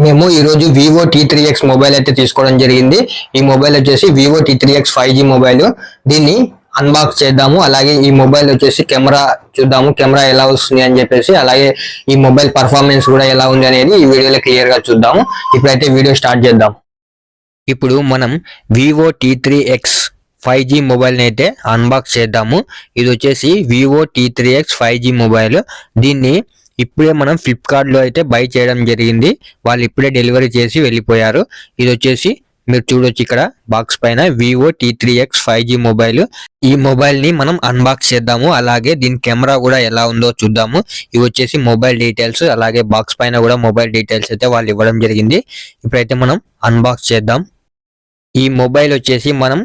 మేము ఈ రోజు వివో T3X మొబైల్ అయితే తీసుకోవడం జరిగింది. ఈ మొబైల్ వచ్చేసి వివో T3X 5G మొబైల్. దీన్ని అన్బాక్స్ చేద్దాము. అలాగే ఈ మొబైల్ వచ్చేసి కెమెరా చూద్దాము, కెమెరా ఎలా వస్తుంది అని చెప్పేసి, అలాగే ఈ మొబైల్ పర్ఫార్మెన్స్ కూడా ఎలా ఉంది అనేది ఈ వీడియోలో క్లియర్ గా చూద్దాము. ఇప్పుడైతే వీడియో స్టార్ట్ చేద్దాం. ఇప్పుడు మనం వివో T3X 5G మొబైల్ ని అయితే అన్బాక్స్ చేద్దాము. ఇది వచ్చేసి వివో T3X 5G మొబైల్. దీన్ని ఇప్పుడే మనం ఫ్లిప్కార్ట్ లో అయితే బై చేయడం జరిగింది. వాళ్ళు ఇప్పుడే డెలివరీ చేసి వెళ్ళిపోయారు. ఇది వచ్చేసి మీరు చూడొచ్చు ఇక్కడ బాక్స్ పైన వివో T3X 5G మొబైల్. ఈ మొబైల్ ని మనం అన్బాక్స్ చేద్దాము. అలాగే దీని కెమెరా కూడా ఎలా ఉందో చూద్దాము. ఇవి వచ్చేసి మొబైల్ డీటెయిల్స్, అలాగే బాక్స్ పైన కూడా మొబైల్ డీటెయిల్స్ అయితే వాళ్ళు ఇవ్వడం జరిగింది. ఇప్పుడైతే మనం అన్బాక్స్ చేద్దాం. ఈ మొబైల్ వచ్చేసి మనం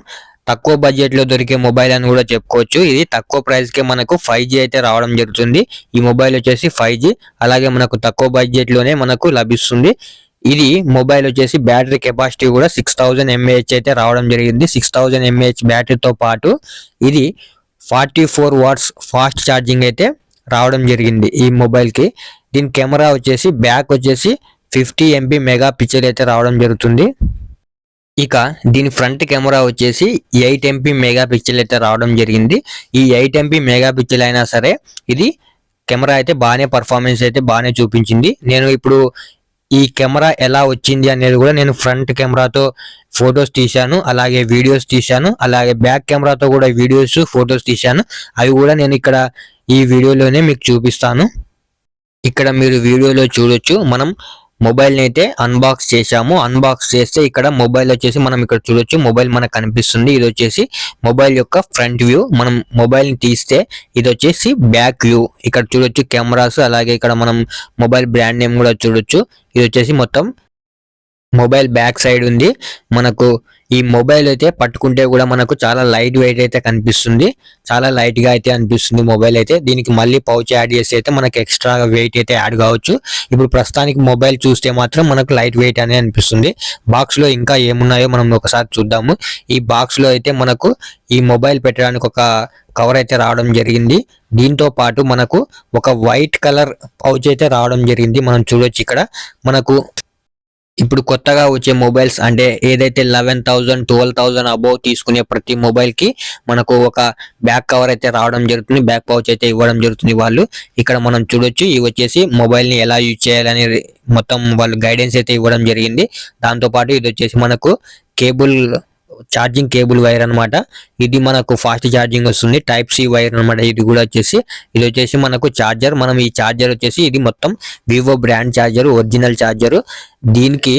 తక్కువ బడ్జెట్ లో దొరికే మొబైల్ అని కూడా చెప్పుకోవచ్చు. ఇది తక్కువ ప్రైస్ కే మనకు 5G అయితే రావడం జరుగుతుంది. ఈ మొబైల్ వచ్చేసి 5G, అలాగే మనకు తక్కువ బడ్జెట్ లోనే మనకు లభిస్తుంది. ఇది మొబైల్ వచ్చేసి బ్యాటరీ కెపాసిటీ కూడా 6000 mAh అయితే రావడం జరిగింది. 6000 mAh బ్యాటరీతో పాటు ఇది 44 వాట్స్ ఫాస్ట్ ఛార్జింగ్ అయితే రావడం జరిగింది ఈ మొబైల్ కి. దీని కెమెరా వచ్చేసి బ్యాక్ వచ్చేసి 50 MP మెగా పిక్సెల్ అయితే రావడం జరుగుతుంది. ఇక దీని ఫ్రంట్ కెమెరా వచ్చేసి 8 MP మెగా పిక్సెల్ అయితే రావడం జరిగింది. ఈ 8 MP మెగా పిక్సెల్ అయినా సరే ఇది కెమెరా అయితే బాగానే పర్ఫార్మెన్స్ అయితే బాగానే చూపించింది. నేను ఇప్పుడు ఈ కెమెరా ఎలా వచ్చింది అనేది కూడా నేను ఫ్రంట్ కెమెరాతో ఫొటోస్ తీశాను, అలాగే వీడియోస్ తీశాను, అలాగే బ్యాక్ కెమెరాతో కూడా వీడియోస్ ఫొటోస్ తీశాను. అవి కూడా నేను ఇక్కడ ఈ వీడియోలోనే మీకు చూపిస్తాను. ఇక్కడ మీరు వీడియోలో చూడొచ్చు. మనం మొబైల్ ని అయితే అన్బాక్స్ చేశాము. అన్బాక్స్ చేస్తే ఇక్కడ మొబైల్ వచ్చేసి మనం ఇక్కడ చూడొచ్చు. మొబైల్ మనకు కనిపిస్తుంది. ఇది వచ్చేసి మొబైల్ యొక్క ఫ్రంట్ వ్యూ. మనం మొబైల్ ని తీస్తే ఇది వచ్చేసి బ్యాక్ వ్యూ. ఇక్కడ చూడొచ్చు కెమెరాస్, అలాగే ఇక్కడ మనం మొబైల్ బ్రాండ్ నేమ్ కూడా చూడొచ్చు. ఇది వచ్చేసి మొత్తం మొబైల్ బ్యాక్ సైడ్ ఉంది. మనకు ఈ మొబైల్ అయితే పట్టుకుంటే కూడా మనకు చాలా లైట్ వెయిట్ అయితే కనిపిస్తుంది. చాలా లైట్ గా అయితే అనిపిస్తుంది మొబైల్ అయితే. దీనికి మళ్ళీ పౌచ్ యాడ్ చేస్తే అయితే మనకు ఎక్స్ట్రా వెయిట్ అయితే యాడ్ కావచ్చు. ఇప్పుడు ప్రస్తుతానికి మొబైల్ చూస్తే మాత్రం మనకు లైట్ వెయిట్ అనే అనిపిస్తుంది. బాక్స్ లో ఇంకా ఏమున్నాయో మనం ఒకసారి చూద్దాము. ఈ బాక్స్ లో అయితే మనకు ఈ మొబైల్ పెట్టడానికి ఒక కవర్ అయితే రావడం జరిగింది. దీంతో పాటు మనకు ఒక వైట్ కలర్ పౌచ్ అయితే రావడం జరిగింది. మనం చూడొచ్చు ఇక్కడ మనకు ఇప్పుడు కొత్తగా వచ్చే మొబైల్స్ అంటే ఏదైతే 11,000 12,000 అబోవ్ తీసుకునే ప్రతి మొబైల్ కి మనకు ఒక బ్యాక్ కవర్ అయితే రావడం జరుగుతుంది. బ్యాక్ పౌచ్ అయితే ఇవ్వడం జరుగుతుంది వాళ్ళు. ఇక్కడ మనం చూడొచ్చు. ఇవి వచ్చేసి మొబైల్ ని ఎలా యూజ్ చేయాలని మొత్తం వాళ్ళు గైడెన్స్ అయితే ఇవ్వడం జరిగింది. దాంతో పాటు ఇది వచ్చేసి మనకు ఛార్జింగ్ కేబుల్ వైర్ అన్నమాట. ఇది మనకు ఫాస్ట్ ఛార్జింగ్ వస్తుంది. టైప్ సి వైర్ అన్నమాట. ఇది కూడా ఇది వచ్చేసి మనకు ఛార్జర్. మనం ఈ ఛార్జర్ వచ్చేసి ఇది మొత్తం Vivo brand charger, original charger. దీనికి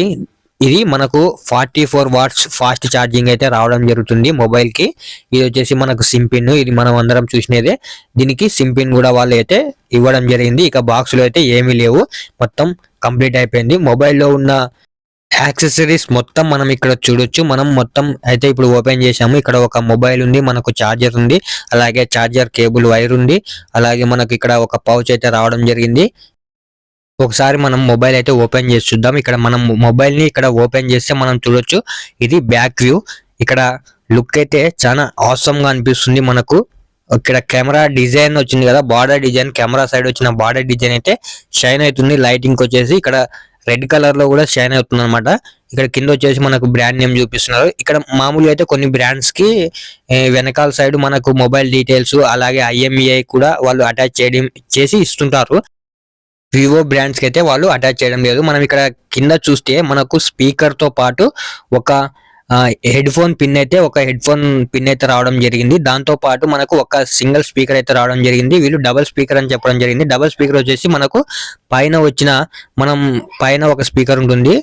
ఇది మనకు 44 వాట్స్ ఫాస్ట్ ఛార్జింగ్ అయితే రావడం జరుగుతుంది మొబైల్ కి. ఇది వచ్చేసి మనకు సిమ్ పిన్. ఇది మనం అందరం చూసినదే. దీనికి సిమ్ పిన్ కూడా వాళ్ళు అయితే ఇవ్వడం జరిగింది. ఇక బాక్స్ లో అయితే ఏమీ లేవు, మొత్తం కంప్లీట్ అయిపోయింది. మొబైల్లో ఉన్న యాక్సెసరీస్ మొత్తం మనం ఇక్కడ చూడొచ్చు. మనం మొత్తం అయితే ఇప్పుడు ఓపెన్ చేసాము. ఇక్కడ ఒక మొబైల్ ఉంది, మనకు ఛార్జర్ ఉంది, అలాగే ఛార్జర్ కేబుల్ వైర్ ఉంది, అలాగే మనకు ఇక్కడ ఒక పౌచ్ అయితే రావడం జరిగింది. ఒకసారి మనం మొబైల్ అయితే ఓపెన్ చేసి చూద్దాం. ఇక్కడ మనం మొబైల్ ని ఇక్కడ ఓపెన్ చేస్తే మనం చూడొచ్చు. ఇది బ్యాక్ వ్యూ. ఇక్కడ లుక్ అయితే చాలా ఆసమ్ గా అనిపిస్తుంది మనకు. ఇక్కడ కెమెరా డిజైన్ వచ్చింది కదా, బార్డర్ డిజైన్, కెమెరా సైడ్ వచ్చిన బార్డర్ డిజైన్ అయితే షైన్ అవుతుంది. లైటింగ్ వచ్చేసి ఇక్కడ రెడ్ కలర్ లో కూడా షైన్ అవుతుంది అనమాట. ఇక్కడ కింద వచ్చేసి మనకు బ్రాండ్ నేమ్ చూపిస్తున్నారు. ఇక్కడ మామూలుగా అయితే కొన్ని బ్రాండ్స్ కి వెనకాల సైడ్ మనకు మొబైల్ డీటెయిల్స్, అలాగే IMEI కూడా వాళ్ళు అటాచ్ చేసి ఇస్తుంటారు. వివో బ్రాండ్స్ కి అయితే వాళ్ళు అటాచ్ చేయడం లేదు. మనం ఇక్కడ కింద చూస్తే మనకు స్పీకర్ తో పాటు ఒక హెడ్ ఫోన్ పిన్ అయితే రావడం జరిగింది. దాంతో పాటు మనకు ఒక సింగిల్ స్పీకర్ అయితే రావడం జరిగింది. వీళ్ళు డబుల్ స్పీకర్ అని చెప్పడం జరిగింది. డబుల్ స్పీకర్ వచ్చేసి మనకు పైన ఒక స్పీకర్ ఉంటుంది.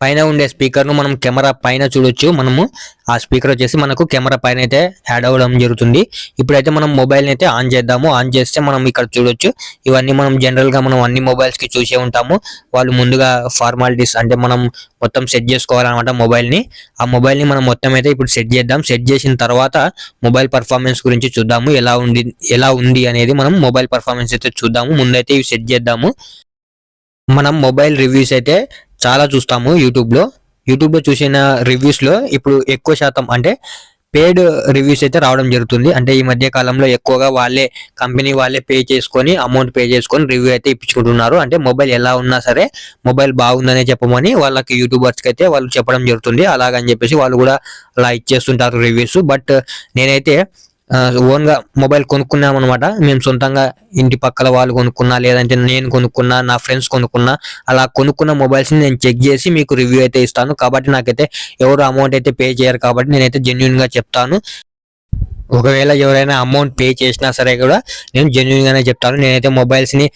పైన ఉండే స్పీకర్ ను మనం కెమెరా పైన చూడొచ్చు. మనము ఆ స్పీకర్ వచ్చేసి మనకు కెమెరా పైన అయితే యాడ్ అవ్వడం జరుగుతుంది. ఇప్పుడైతే మనం మొబైల్ ని అయితే ఆన్ చేద్దాము. ఆన్ చేస్తే మనం ఇక్కడ చూడొచ్చు. ఇవన్నీ మనం జనరల్ గా మనం అన్ని మొబైల్స్ కి చూసే ఉంటాము. వాళ్ళు ముందుగా ఫార్మాలిటీస్ అంటే మనం మొత్తం సెట్ చేసుకోవాలన్నమాట మొబైల్ ని. ఆ మొబైల్ ని మనం మొత్తం అయితే ఇప్పుడు సెట్ చేద్దాం. సెట్ చేసిన తర్వాత మొబైల్ పర్ఫార్మెన్స్ గురించి చూద్దాము. ఎలా ఉంది అనేది మనం మొబైల్ పర్ఫార్మెన్స్ అయితే చూద్దాము. ముందైతే ఇవి సెట్ చేద్దాము. మనం మొబైల్ రివ్యూస్ అయితే చాలా చూస్తాము యూట్యూబ్ లో చూసిన రివ్యూస్ లో ఇప్పుడు ఎక్కువ శాతం అంటే పేడ్ రివ్యూస్ అయితే రావడం జరుగుతుంది. అంటే ఈ మధ్య కాలంలో ఎక్కువగా కంపెనీ వాళ్ళే అమౌంట్ పే చేసుకొని రివ్యూ అయితే ఇప్పించుకుంటున్నారు. అంటే మొబైల్ ఎలా ఉన్నా సరే మొబైల్ బాగుందనే చెప్పమని వాళ్ళకి యూట్యూబర్స్ కి అయితే వాళ్ళు చెప్పడం జరుగుతుంది. అలాగని చెప్పేసి వాళ్ళు కూడా అలా ఇచ్చేస్తుంటారు రివ్యూస్. బట్ నేనైతే ఓన్ గా మొబైల్ కొనుక్కున్నాం అనమాట. మేము సొంతంగా ఇంటి పక్కల వాళ్ళు కొనుక్కున్నా, లేదంటే నేను కొనుక్కున్నా, నా ఫ్రెండ్స్ కొనుక్కున్నా, అలా కొనుక్కున్న మొబైల్స్ ని నేను చెక్ చేసి మీకు రివ్యూ అయితే ఇస్తాను. కాబట్టి నాకైతే ఎవరు అమౌంట్ అయితే పే చేయరు, కాబట్టి నేనైతే జెన్యున్ గా చెప్తాను. ఒకవేళ ఎవరైనా అమౌంట్ పే చేసినా సరే కూడా నేను జెన్యున్ గానే చెప్తాను. నేనైతే మొబైల్స్ ని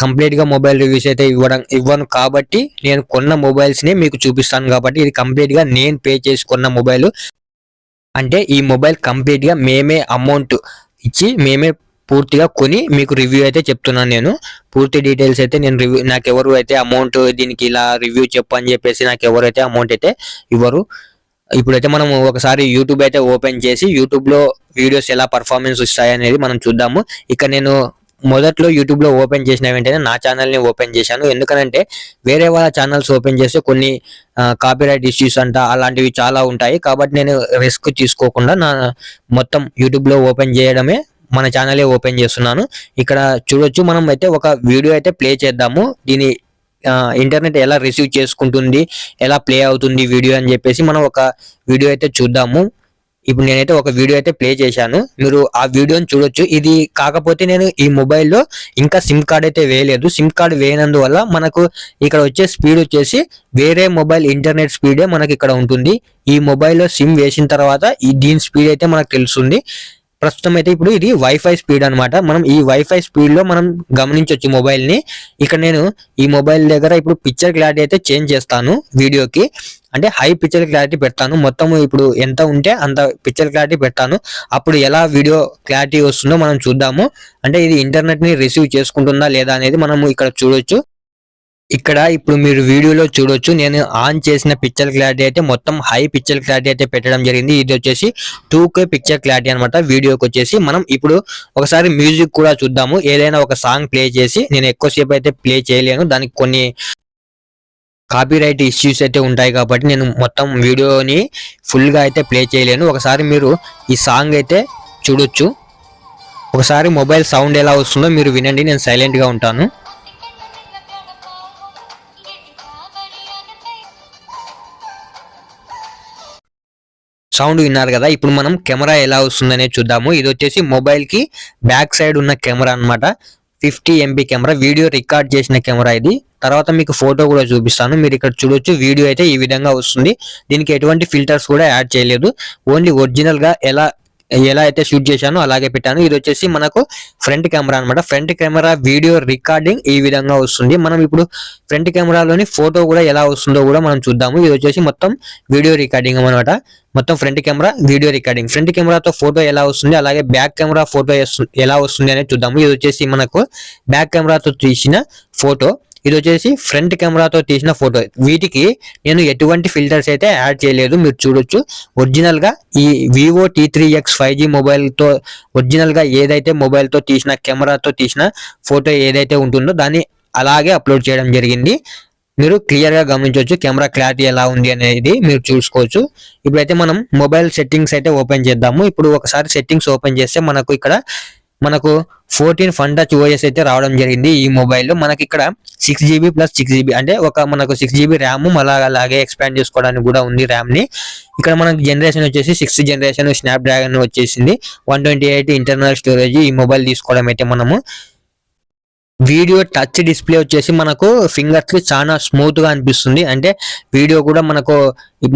కంప్లీట్ గా మొబైల్ రివ్యూస్ అయితే ఇవ్వను, కాబట్టి నేను కొన్న మొబైల్స్ ని మీకు చూపిస్తాను. కాబట్టి ఇది కంప్లీట్ గా నేను పే చేసి కొన్న మొబైల్. అంటే ఈ మొబైల్ కంప్లీట్ గా మేమే అమౌంట్ ఇచ్చి మేమే పూర్తిగా కొని మీకు రివ్యూ అయితే చెప్తున్నాను. నేను పూర్తి డీటెయిల్స్ అయితే నేను నాకు ఎవరు అయితే అమౌంట్ దీనికి ఇలా రివ్యూ చెప్పు అని చెప్పేసి నాకు ఎవరైతే అమౌంట్ అయితే ఇవ్వరు. ఇప్పుడైతే మనం ఒకసారి యూట్యూబ్ అయితే ఓపెన్ చేసి యూట్యూబ్ లో వీడియోస్ ఎలా పర్ఫార్మెన్స్ ఇస్తాయి అనేది మనం చూద్దాము. ఇక నేను మొదట్లో యూట్యూబ్ లో ఓపెన్ చేసిన వెంటనే నా ఛానల్ ని ఓపెన్ చేశాను. ఎందుకంటే వేరే వాళ్ళ ఛానల్స్ ఓపెన్ చేస్తే కొన్ని కాపీరైట్ ఇష్యూస్ అంట అలాంటివి చాలా ఉంటాయి. కాబట్టి నేను రిస్క్ తీసుకోకుండా నా మొత్తం యూట్యూబ్ లో ఓపెన్ చేయడమే మన ఛానల్ ఓపెన్ చేస్తున్నాను. ఇక్కడ చూడొచ్చు, మనం అయితే ఒక వీడియో అయితే ప్లే చేద్దాము. దీని ఇంటర్నెట్ ఎలా రిసీవ్ చేసుకుంటుంది, ఎలా ప్లే అవుతుంది వీడియో అని చెప్పేసి మనం ఒక వీడియో అయితే చూద్దాము. ఇప్పుడు నేనైతే ఒక వీడియో అయితే ప్లే చేశాను, మీరు ఆ వీడియోని చూడొచ్చు. ఇది కాకపోతే నేను ఈ మొబైల్లో ఇంకా సిమ్ కార్డ్ అయితే వేయలేదు. సిమ్ కార్డ్ వేయనందువల్ల మనకు ఇక్కడ వచ్చే స్పీడ్ వచ్చేసి వేరే మొబైల్ ఇంటర్నెట్ స్పీడే మనకి ఇక్కడ ఉంటుంది. ఈ మొబైల్లో సిమ్ వేసిన తర్వాత దీని స్పీడ్ అయితే మనకు తెలుస్తుంది. ప్రస్తుతం అయితే ఇప్పుడు ఇది వైఫై స్పీడ్ అనమాట. మనం ఈ వైఫై స్పీడ్ లో మనం గమనించవచ్చు మొబైల్ ని. ఇక్కడ నేను ఈ మొబైల్ దగ్గర ఇప్పుడు పిక్చర్ క్లారిటీ అయితే చేంజ్ చేస్తాను వీడియోకి. అంటే హై పిక్చర్ క్లారిటీ పెడతాను. మొత్తం ఇప్పుడు ఎంత ఉంటే అంత పిక్చర్ క్లారిటీ పెడతాను. అప్పుడు ఎలా వీడియో క్లారిటీ వస్తుందో మనం చూద్దాము. అంటే ఇది ఇంటర్నెట్ ని రిసీవ్ చేసుకుంటుందా లేదా అనేది మనం ఇక్కడ చూడొచ్చు. ఇక్కడ ఇప్పుడు మీరు వీడియోలో చూడొచ్చు, నేను ఆన్ చేసిన పిక్చర్ క్లారిటీ అయితే మొత్తం హై పిక్చర్ క్లారిటీ అయితే పెట్టడం జరిగింది. ఇది వచ్చేసి 2K పిక్చర్ క్లారిటీ అనమాట. వీడియోకి వచ్చేసి మనం ఇప్పుడు ఒకసారి మ్యూజిక్ కూడా చూద్దాము. ఏదైనా ఒక సాంగ్ ప్లే చేసి, నేను ఎక్కువసేపు అయితే ప్లే చేయలేను, దానికి కొన్ని కాపీరైట్ ఇష్యూస్ అయితే ఉంటాయి కాబట్టి నేను మొత్తం వీడియోని ఫుల్ గా అయితే ప్లే చేయలేను. ఒకసారి మీరు ఈ సాంగ్ అయితే చూడొచ్చు. ఒకసారి మొబైల్ సౌండ్ ఎలా వస్తుందో మీరు వినండి. నేను సైలెంట్ గా ఉంటాను. సౌండ్ విన్నారు కదా. ఇప్పుడు మనం కెమెరా ఎలా వస్తుందనే చూద్దాము. ఇది వచ్చేసి మొబైల్ కి బ్యాక్ సైడ్ ఉన్న కెమెరా అన్నమాట. 50 MB కెమెరా, వీడియో రికార్డ్ చేసిన కెమెరా ఇది. తర్వాత మీకు ఫోటో కూడా చూపిస్తాను. మీరు ఇక్కడ చూడొచ్చు, వీడియో అయితే ఈ విధంగా వస్తుంది. దీనికి ఎటువంటి ఫిల్టర్స్ కూడా యాడ్ చేయలేదు. ఓన్లీ ఒరిజినల్ గా ఎలా అయితే షూట్ చేశానో అలాగే పెట్టాను. ఇది వచ్చేసి మనకు ఫ్రంట్ కెమెరా అనమాట. ఫ్రంట్ కెమెరా వీడియో రికార్డింగ్ ఈ విధంగా వస్తుంది. మనం ఇప్పుడు ఫ్రంట్ కెమెరాలోని ఫోటో కూడా ఎలా వస్తుందో కూడా మనం చూద్దాము. ఇది వచ్చేసి మొత్తం వీడియో రికార్డింగ్ అనమాట. మొత్తం front camera video recording. Front కెమెరాతో ఫోటో ఎలా వస్తుంది, అలాగే బ్యాక్ కెమెరా ఫోటో ఎలా వస్తుంది అనేది చూద్దాము. ఇది వచ్చేసి మనకు బ్యాక్ కెమెరాతో తీసిన ఫోటో, ఇది వచ్చేసి ఫ్రంట్ కెమెరాతో తీసిన ఫోటో. వీటికి నేను ఎటువంటి ఫిల్టర్స్ అయితే యాడ్ చేయలేదు. మీరు చూడొచ్చు, ఒరిజినల్ గా ఈ వివో T3X 5G మొబైల్ తో ఒరిజినల్ గా ఏదైతే మొబైల్ తో తీసిన కెమెరాతో తీసిన ఫోటో ఏదైతే ఉంటుందో దాన్ని అలాగే అప్లోడ్ చేయడం జరిగింది. మీరు క్లియర్ గా గమనించవచ్చు కెమెరా క్లారిటీ ఎలా ఉంది అనేది మీరు చూసుకోవచ్చు. ఇప్పుడైతే మనం మొబైల్ సెట్టింగ్స్ అయితే ఓపెన్ చేద్దాము. ఇప్పుడు ఒకసారి సెట్టింగ్స్ ఓపెన్ చేస్తే మనకు 14 ఫన్ టచ్ OS అయితే రావడం జరిగింది. ఈ మొబైల్లో మనకి ఇక్కడ 6GB + 6GB అంటే మనకు 6GB ర్యామ్, అలాగే ఎక్స్పాండ్ చేసుకోవడానికి కూడా ఉంది ర్యామ్ ని. ఇక్కడ మనకి జనరేషన్ వచ్చేసి 6th జనరేషన్ స్నాప్డ్రాగన్ వచ్చేసింది. 128 ఇంటర్నల్ స్టోరేజ్. ఈ మొబైల్ తీసుకోవడం అయితే మనము వీడియో టచ్ డిస్ప్లే వచ్చేసి మనకు ఫింగర్స్ కి చాలా స్మూత్ గా అనిపిస్తుంది. అంటే వీడియో కూడా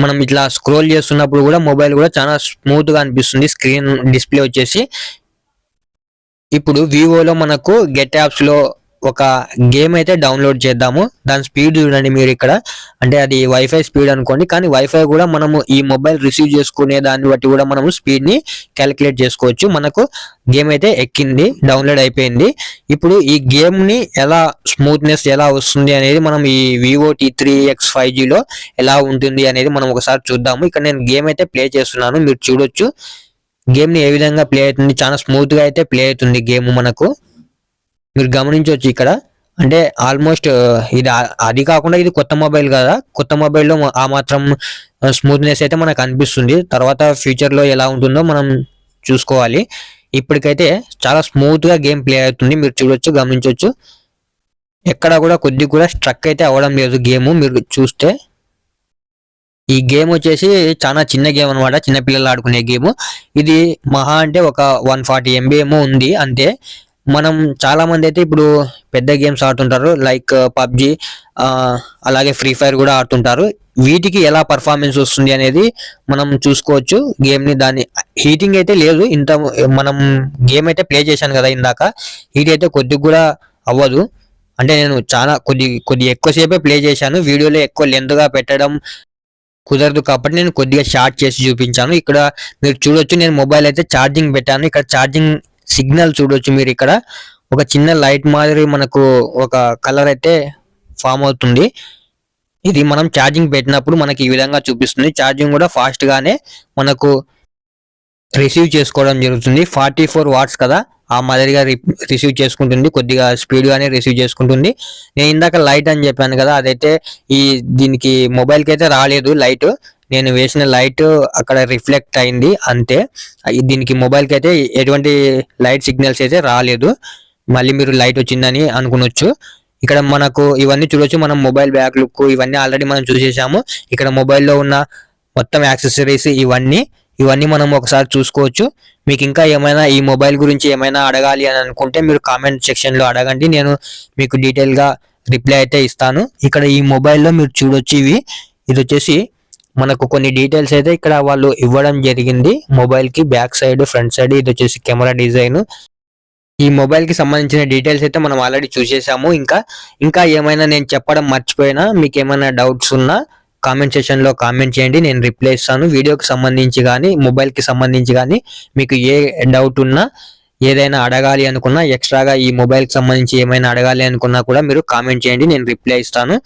మనం ఇట్లా స్క్రోల్ చేస్తున్నప్పుడు కూడా మొబైల్ కూడా చాలా స్మూత్ గా అనిపిస్తుంది. స్క్రీన్ డిస్ప్లే వచ్చేసి ఇప్పుడు వివోలో మనకు గెట్ యాప్స్ లో ఒక గేమ్ అయితే డౌన్లోడ్ చేద్దాము. దాని స్పీడ్ చూడండి మీరు ఇక్కడ. అంటే అది వైఫై స్పీడ్ అనుకోండి, కానీ వైఫై కూడా మనము ఈ మొబైల్ రిసీవ్ చేసుకునే దాన్ని బట్టి కూడా మనము స్పీడ్ ని క్యాలిక్యులేట్ చేసుకోవచ్చు. మనకు గేమ్ అయితే ఎక్కింది, డౌన్లోడ్ అయిపోయింది. ఇప్పుడు ఈ గేమ్ ని ఎలా స్మూత్నెస్ ఎలా వస్తుంది అనేది మనం ఈ వివో T3X 5G లో ఎలా ఉంటుంది అనేది మనం ఒకసారి చూద్దాము. ఇక్కడ నేను గేమ్ అయితే ప్లే చేస్తున్నాను, మీరు చూడొచ్చు గేమ్ ని ఏ విధంగా ప్లే అవుతుంది. చాలా స్మూత్ గా అయితే ప్లే అవుతుంది గేమ్. మీరు గమనించవచ్చు ఇక్కడ అంటే ఆల్మోస్ట్ ఇది అది కాకుండా ఇది కొత్త మొబైల్ కదా, కొత్త మొబైల్లో ఆ మాత్రం స్మూత్నెస్ అయితే మనకు అనిపిస్తుంది. తర్వాత ఫ్యూచర్లో ఎలా ఉంటుందో మనం చూసుకోవాలి. ఇప్పటికైతే చాలా స్మూత్గా గేమ్ ప్లే అవుతుంది, మీరు చూడొచ్చు, గమనించవచ్చు. ఎక్కడ కూడా కొద్దిగా కూడా స్ట్రక్ అయితే అవ్వడం లేదు గేమ్. మీరు చూస్తే ఈ గేమ్ వచ్చేసి చాలా చిన్న గేమ్ అనమాట, చిన్నపిల్లలు ఆడుకునే గేమ్. ఇది మహా అంటే ఒక 140 MB ఏమో ఉంది అంతే. మనం చాలా మంది అయితే ఇప్పుడు పెద్ద గేమ్స్ ఆడుతుంటారు, లైక్ పబ్జి, అలాగే ఫ్రీ ఫైర్ కూడా ఆడుతుంటారు. వీటికి ఎలా పర్ఫార్మెన్స్ వస్తుంది అనేది మనం చూసుకోవచ్చు గేమ్ని. దాన్ని హీటింగ్ అయితే లేదు, ఇంత మనం గేమ్ అయితే ప్లే చేశాను కదా ఇందాక, హీట్ అయితే కొద్దిగా కూడా అవ్వదు. అంటే నేను చాలా కొద్ది ఎక్కువసేపే ప్లే చేశాను, వీడియోలో ఎక్కువ లెంత్గా పెట్టడం కుదరదు కాబట్టి నేను కొద్దిగా షార్ట్ చేసి చూపించాను. ఇక్కడ మీరు చూడొచ్చు, నేను మొబైల్ అయితే ఛార్జింగ్ పెట్టాను. ఇక్కడ ఛార్జింగ్ సిగ్నల్ చూడొచ్చు మీరు, ఇక్కడ ఒక చిన్న లైట్ మాదిరి మనకు ఒక కలర్ అయితే ఫామ్ అవుతుంది. ఇది మనం ఛార్జింగ్ పెట్టినప్పుడు మనకి ఈ విధంగా చూపిస్తుంది. ఛార్జింగ్ కూడా ఫాస్ట్ గానే మనకు రిసీవ్ చేసుకోవడం జరుగుతుంది. 44 వాట్స్ కదా, ఆ మాదిరిగా రిసీవ్ చేసుకుంటుంది, కొద్దిగా స్పీడ్ గానే రిసీవ్ చేసుకుంటుంది. నేను ఇందాక లైట్ అని చెప్పాను కదా, అదైతే దీనికి మొబైల్ కి అయితే రాలేదు లైట్. నేను వేసిన లైట్ అక్కడ రిఫ్లెక్ట్ అయింది అంతే. దీనికి మొబైల్ కి అయితే ఎటువంటి లైట్ సిగ్నల్స్ అయితే రాలేదు. మళ్ళీ మీరు లైట్ వచ్చిందని అనుకునొచ్చు. ఇక్కడ మనకు ఇవన్నీ చూడొచ్చు, మనం మొబైల్ బ్యాక్ లుక్ ఇవన్నీ ఆల్రెడీ మనం చూసేసాము. ఇక్కడ మొబైల్లో ఉన్న మొత్తం యాక్సెసరీస్ ఇవన్నీ మనం ఒకసారి చూసుకోవచ్చు. మీకు ఇంకా ఏమైనా ఈ మొబైల్ గురించి ఏమైనా అడగాలి అని అనుకుంటే మీరు కామెంట్ సెక్షన్ లో అడగండి, నేను మీకు డీటెయిల్ గా రిప్లై అయితే ఇస్తాను. ఇక్కడ ఈ మొబైల్లో మీరు చూడొచ్చు, ఇది వచ్చేసి మనకు కొన్ని డీటెయిల్స్ అయితే ఇక్కడ వాళ్ళు ఇవ్వడం జరిగింది. మొబైల్ కి బ్యాక్ సైడ్, ఫ్రంట్ సైడ్, ఇది వచ్చేసి కెమెరా డిజైన్. ఈ మొబైల్ కి సంబంధించిన డీటెయిల్స్ అయితే మనం ఆల్రెడీ చూసేసాము. ఇంకా ఏమైనా నేను చెప్పడం మర్చిపోయినా, మీకు ఏమైనా డౌట్స్ ఉన్నా కామెంట్ సెక్షన్ లో కామెంట్ చేయండి, నేను రిప్లై ఇస్తాను. వీడియోకి సంబంధించి కానీ మొబైల్ కి సంబంధించి కానీ మీకు ఏ డౌట్ ఉన్నా, ఏదైనా అడగాలి అనుకున్నా, ఎక్స్ట్రాగా ఈ మొబైల్ కి సంబంధించి ఏమైనా అడగాలి అనుకున్నా కూడా మీరు కామెంట్ చేయండి, నేను రిప్లై ఇస్తాను.